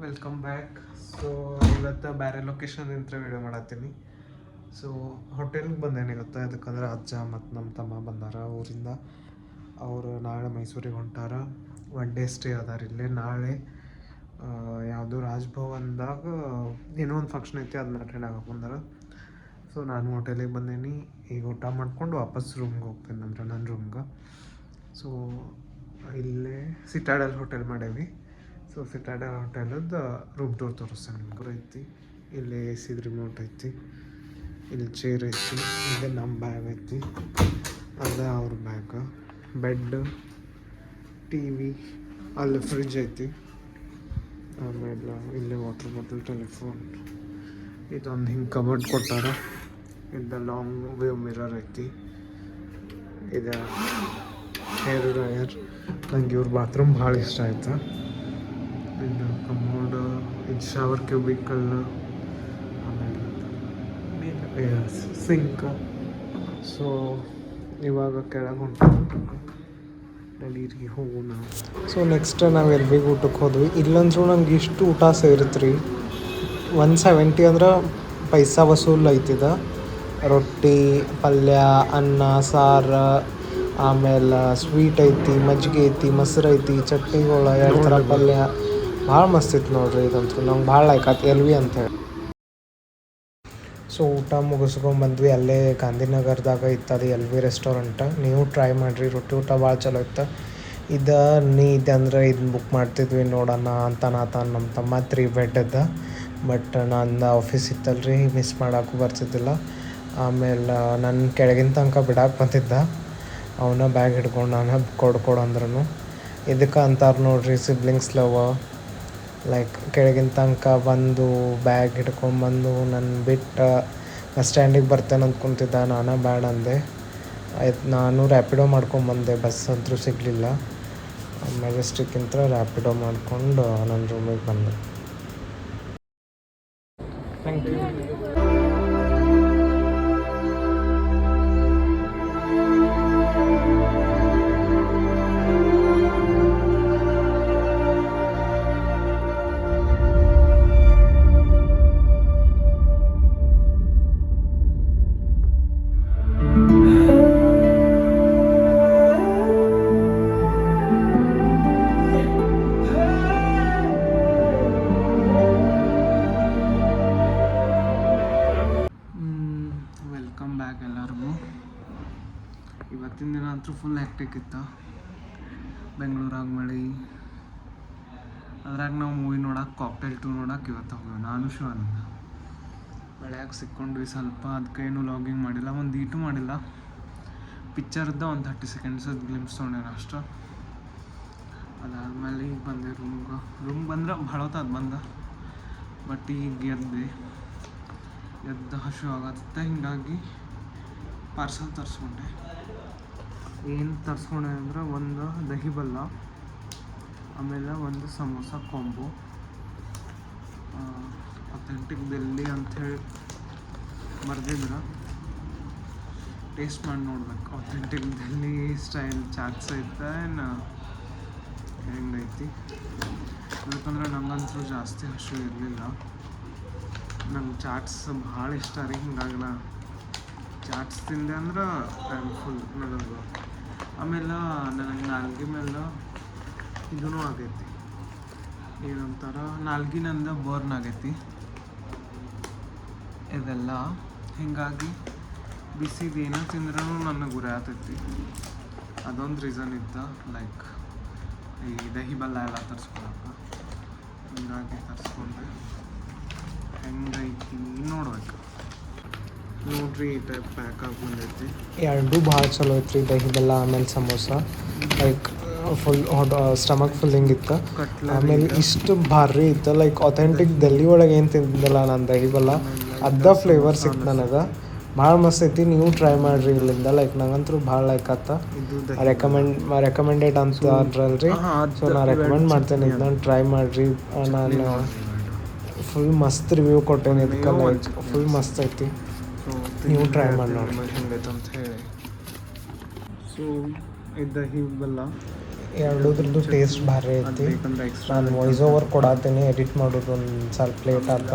Welcome back. So ಇವತ್ತು ಬೇರೆ ಲೊಕೇಶನ್ನಿಂದ video ಮಾಡತ್ತೀನಿ. So ಹೋಟೆಲ್ಗೆ ಬಂದೇನೆ ಇವತ್ತು, ಯಾಕಂದ್ರೆ ಅಜ್ಜ ಮತ್ತು ನಮ್ಮ ತಮ್ಮ ಬಂದಾರ ಊರಿಂದ. ಅವರು ನಾಳೆ ಮೈಸೂರಿಗೆ ಹೊಂಟಾರ. 1 ಡೇ ಸ್ಟೇ ಅದಾರ ಇಲ್ಲೇ. ನಾಳೆ ಯಾವುದು ರಾಜ್ಭವನ್ದಾಗ ಏನೋ ಒಂದು ಫಂಕ್ಷನ್ ಐತಿ, ಅದನ್ನ ಅಟೆಂಡ್ ಆಗಕ್ಕೆ ಬಂದಾರ. ಸೊ ನಾನು ಹೋಟೆಲಿಗೆ ಬಂದೇನಿ. ಈಗ ಊಟ ಮಾಡ್ಕೊಂಡು ವಾಪಸ್ ರೂಮ್ಗೆ ಹೋಗ್ತೇನೆ, ಅಂದ್ರೆ ನನ್ನ ರೂಮ್ಗೆ. ಸೊ ಇಲ್ಲೇ ಸಿಟಾಡೆಲ್ ಹೋಟೆಲ್ ಮಾಡೇವಿ. ಸೊ ಸಿಟಾಡೆಲ್ ಹೋಟೆಲದ್ದು ರೂಮ್ ಟೂರ್ ತೋರಿಸ್ತೇನೆ ನಿಮ್ಗೆ. ಐತಿ ಇಲ್ಲಿ ಎ ಸಿದು ರಿಮೋಟ್ ಐತಿ, ಇಲ್ಲಿ ಚೇರ್ ಐತಿ, ಇಲ್ಲಿ ನಮ್ಮ ಬ್ಯಾಗ್ ಐತಿ, ಅಲ್ಲೇ ಅವ್ರ ಬ್ಯಾಗ್, ಬೆಡ್, ಟಿ ವಿ, ಅಲ್ಲಿ ಫ್ರಿಜ್ ಐತಿ, ಆಮೇಲೆ ಇಲ್ಲಿ ವಾಟರ್ ಬಾಟಲ್, ಟೆಲಿಫೋನ್, ಇದೊಂದು ಹಿಂಗೆ ಕಬರ್ಡ್ ಕೊಟ್ಟಾರ. ಇದು ಲಾಂಗ್ ವ್ಯೂ ಮಿರರ್ ಐತಿ, ಇದು ಹೇರ್ ಡ್ರೈಯರ್. ನಂಗೆ ಇವ್ರ ಬಾತ್ರೂಮ್ ಭಾಳ ಇಷ್ಟ ಆಯ್ತು. ಇದು ಕಮೋಡ್, ಇದು ಶವರ್ ಕ್ಯೂಬಿಕಲ್, ಆಮೇಲೆ ಸಿಂಕ್. ಸೊ ಇವಾಗ ಕೆಳಗೆ ಹೊಂಟು ನಡೀರಿ ಹೋಗೋಣ. ಸೊ ನೆಕ್ಸ್ಟ್ ನಾವು ಎಲ್ಬಿಗೆ ಊಟಕ್ಕೆ ಹೋದ್ವಿ. ಇಲ್ಲಂದ್ರೂ ನಂಗೆ ಇಷ್ಟು ಊಟ ಸೇರುತ್ತೆ ರೀ. 170 ಅಂದ್ರೆ ಪೈಸಾ ವಸೂಲ್ ಐತಿದ. ರೊಟ್ಟಿ, ಪಲ್ಯ, ಅನ್ನ, ಸಾರು, ಆಮೇಲೆ ಸ್ವೀಟ್ ಐತಿ, ಮಜ್ಜಿಗೆ ಐತಿ, ಮೊಸರು ಐತಿ, ಚಟ್ನಿಗಳು, 2 ಥರ ಪಲ್ಯ. ಭಾಳ ಮಸ್ತ್ ಇತ್ತು ನೋಡ್ರಿ. ಇದಂತೂ ನಂಗೆ ಭಾಳ ಲೈಕ್ ಆಯ್ತು, ಎಲ್ವಿ ಅಂತೇಳಿ. ಸೊ ಊಟ ಮುಗಿಸ್ಕೊಂಬಂದ್ವಿ. ಅಲ್ಲೇ ಗಾಂಧಿನಗರದಾಗ ಇತ್ತದು ಎಲ್ವಿ ರೆಸ್ಟೋರೆಂಟ್. ನೀವು ಟ್ರೈ ಮಾಡಿರಿ, ರೊಟ್ಟಿ ಊಟ ಭಾಳ ಚಲೋ ಇತ್ತು. ಇದಂದ್ರೆ ಇದನ್ನ ಬುಕ್ ಮಾಡ್ತಿದ್ವಿ ನೋಡೋಣ ಅಂತ ನಮ್ಮ ತಮ್ಮ 3 ಬೆಡ್ದ. ಬಟ್ ನಂದು ಆಫೀಸ್ ಇತ್ತಲ್ರಿ, ಮಿಸ್ ಮಾಡೋಕ್ಕೂ ಬರ್ತಿದ್ದಿಲ್ಲ. ಆಮೇಲೆ ನನ್ನ ಕೆಳಗಿನ ತನಕ ಬಿಡಕ್ಕೆ ಬಂದಿದ್ದ. ಅವನ ಬ್ಯಾಗ್ ಹಿಡ್ಕೊಂಡು ನಾನು ಕೊಡು ಅಂದ್ರೂ. ಇದಕ್ಕೆ ಅಂತಾರೆ ನೋಡ್ರಿ ಸಿಬ್ಲಿಂಗ್ಸ್ ಲವ್. ಲೈಕ್ ಕೆಳಗಿನ ತನಕ ಬಂದು ಬ್ಯಾಗ್ ಹಿಡ್ಕೊಂಬಂದು ನನ್ನ ಬಿಟ್ಟು ಬಸ್ ಸ್ಟ್ಯಾಂಡಿಗೆ ಬರ್ತೇನೆ ಅಂದ್ಕೊತಿದ್ದ. ನಾನು ಬ್ಯಾಡ ಅಂದೆ. ಆಯ್ತು, ನಾನು ರ್ಯಾಪಿಡೋ ಮಾಡ್ಕೊಂಬಂದೆ. ಬಸ್ ಅಂತೂ ಸಿಗಲಿಲ್ಲ. ಮೆಜೆಸ್ಟಿಕ್ಕಿಂತ ರ್ಯಾಪಿಡೋ ಮಾಡಿಕೊಂಡು ನನ್ನ ರೂಮಿಗೆ ಬಂದೆ. Thank you. ವೆಲ್ಕಮ್ ಬ್ಯಾಕ್ ಎಲ್ಲರಿಗೂ. ಇವತ್ತಿನ ದಿನ ಅಂತೂ ಫುಲ್ ಹ್ಯಾಕ್ಟಿಕ್ ಇತ್ತು. ಬೆಂಗಳೂರಾಗ ಮಳೆ, ಅದ್ರಾಗ ನಾವು ಮೂವಿ ನೋಡೋಕೆ, ಕಾಕ್ಟೇಲ್ 2 ನೋಡೋಕೆ ಇವತ್ತು ಹೋಗ್ತೀವಿ ನಾನು ಶಿವಾನಂದ. ಮಳೆಯಾಗ ಸಿಕ್ಕೊಂಡ್ವಿ ಸ್ವಲ್ಪ, ಅದಕ್ಕೆ ಏನು ಲಾಗಿಂಗ್ ಮಾಡಿಲ್ಲ, ಒಂದು ಈಟು ಮಾಡಿಲ್ಲ. ಪಿಕ್ಚರ್ದ ಒಂದು 30 ಸೆಕೆಂಡ್ಸ್ ಗ್ಲಿಮ್ಸ್ ತೊಗೊಂಡೇನು ಅಷ್ಟು. ಅದಾದಮೇಲೆ ಈಗ ಬಂದೆ ರೂಮ್ಗೆ ಬಂದ್ರೆ ಭಾಳ ಹೊತ್ತು ಬಂದ. ಬಟ್ ಈಗ ಎದ್ದು ಹಸು ಆಗತ್ತೆ. ಹೀಗಾಗಿ ಪಾರ್ಸಲ್ ತರಿಸ್ಕೊಂಡೆ. ಏನು ತರಿಸ್ಕೊಂಡೆ ಅಂದ್ರೆ ಒಂದು ದಹಿ ಬಲ್ಲ, ಆಮೇಲೆ ಒಂದು ಸಮೋಸ ಕಾಂಬೋ. ಅಥೆಂಟಿಕ್ ಡೆಲ್ಲಿ ಅಂಥೇಳಿ ಬರ್ದಿದ್ರೆ ಟೇಸ್ಟ್ ಮಾಡಿ ನೋಡ್ಬೇಕು. ಅಥೆಂಟಿಕ್ ಡೆಲ್ಲಿ ಸ್ಟೈಲ್ ಚಾಟ್ಸ್ ಐತೆ ಏನು ಹೆಂಗೈತಿ. ಯಾಕಂದ್ರೆ ನಂಗಂತೂ ಜಾಸ್ತಿ ಹಸು ಇರಲಿಲ್ಲ. ನಂಗೆ ಚಾಟ್ಸ್ ಭಾಳ ಇಷ್ಟ ರೀ. ಹಿಂಗಾಗಿ ನಾ ಚಾಟ್ಸ್ ತಿಂದೆ ಅಂದ್ರೆ ಐ ಆಮ್ ಫುಲ್ ನನಗೆ. ಆಮೇಲೆ ನನಗೆ ನಾಲ್ಗೆ ಮೇಲೆ ಇದೂ ಆಗೈತಿ, ಏನಂತಾರ, ನಾಲ್ಗಿನಿಂದ ಬರ್ನ್ ಆಗೈತಿ ಇದೆಲ್ಲ. ಹೀಗಾಗಿ ಬಿಸಿದು ಏನೋ ತಿಂದ್ರೂ ನನಗೆ ಗುರಿ ಆಗ್ತೈತಿ. ಅದೊಂದು ರೀಸನ್ ಇತ್ತು, ಲೈಕ್ ಈ ದಹಿ ಬಲ್ಲ ಎಲ್ಲ ತರಿಸ್ಕೊಳಕ್ಕೆ. ಹೀಗಾಗಿ ತರಿಸ್ಕೊಂಡೆ. ಹೆಂಗೈತಿ ನೋಡ್ಬೇಕು. ನೋಡ್ರಿ ಈ ಟೈಪ್ ಪ್ಯಾಕ್ ಆಗಿ ಬಂದೈತಿ. 2 ಭಾಳ ಚಲೋ ಐತ್ರಿ, ದಹಿ ಬೆಲ್ಲ ಆಮೇಲೆ samosa. Like full stomach pulling ಇತ್ತು. ಆಮೇಲೆ ಇಷ್ಟು ಭಾರಿ ಇತ್ತು. ಲೈಕ್ ಅಥೆಂಟಿಕ್ ಡೆಲ್ಲಿ ಒಳಗೆ ಏನು ತಿಂತಿದ್ದಲ್ಲ ನಾನು ದಹಿ ಬೆಲ್ಲ, ಅದ ಫ್ಲೇವರ್ ಸಿಕ್ತು ನನಗೆ. ಭಾಳ ಮಸ್ತ್ ಐತಿ. ನೀವು ಟ್ರೈ ಮಾಡಿರಿ ಇಲ್ಲಿಂದ. ಲೈಕ್ ನಂಗಂತೂ ಭಾಳ ಲೈಕ್ ಆತ. ರೆಕಮೆಂಡೆಡ್ ಅಂತ ಅಂದ್ರಲ್ರಿ. ಸೊ ನಾನು ರೆಕಮೆಂಡ್ ಮಾಡ್ತೇನೆ, ಇದನ್ನ ಟ್ರೈ ಮಾಡಿರಿ. ನಾನು ಫುಲ್ ಮಸ್ತ್ ರಿವ್ಯೂ ಕೊಟ್ಟೇನೆ ಇದಕ್ಕೆ. ಲೈಕ್ ಫುಲ್ ಮಸ್ತ್ ಐತಿ, ನೀವು ಟ್ರೈ ಮಾಡಿ ನೋಡಿ ಹೆಂಗೈತೆ ಅಂತ ಹೇಳಿ. ಸೊ ಇದು ದಹಿ ಬೆಲ್ಲ ಎರಡೂದ್ರದ್ದು ಟೇಸ್ಟ್ ಭಾರಿ ಐತಿ. ನಾನು ವಾಯ್ಸ್ ಓವರ್ ಕೊಡತ್ತೀನಿ, ಎಡಿಟ್ ಮಾಡೋದು ಒಂದು ಸ್ವಲ್ಪ ಲೇಟ್ ಆತ.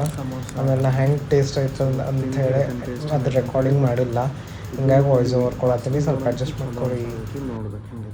ಆಮೇಲೆ ನಾ ಹೆಂಗೆ ಟೇಸ್ಟ್ ಆಯ್ತದ ಅಂಥೇಳಿ ಅದು ರೆಕಾರ್ಡಿಂಗ್ ಮಾಡಿಲ್ಲ, ಹಿಂಗಾಗಿ ವಾಯ್ಸ್ ಓವರ್ ಕೊಡತ್ತೀನಿ, ಸ್ವಲ್ಪ ಅಡ್ಜಸ್ಟ್ ಮಾಡ್ಕೊಳ್ಳಿ. ನೋಡ್ಬೇಕು ಹಿಂಗೆ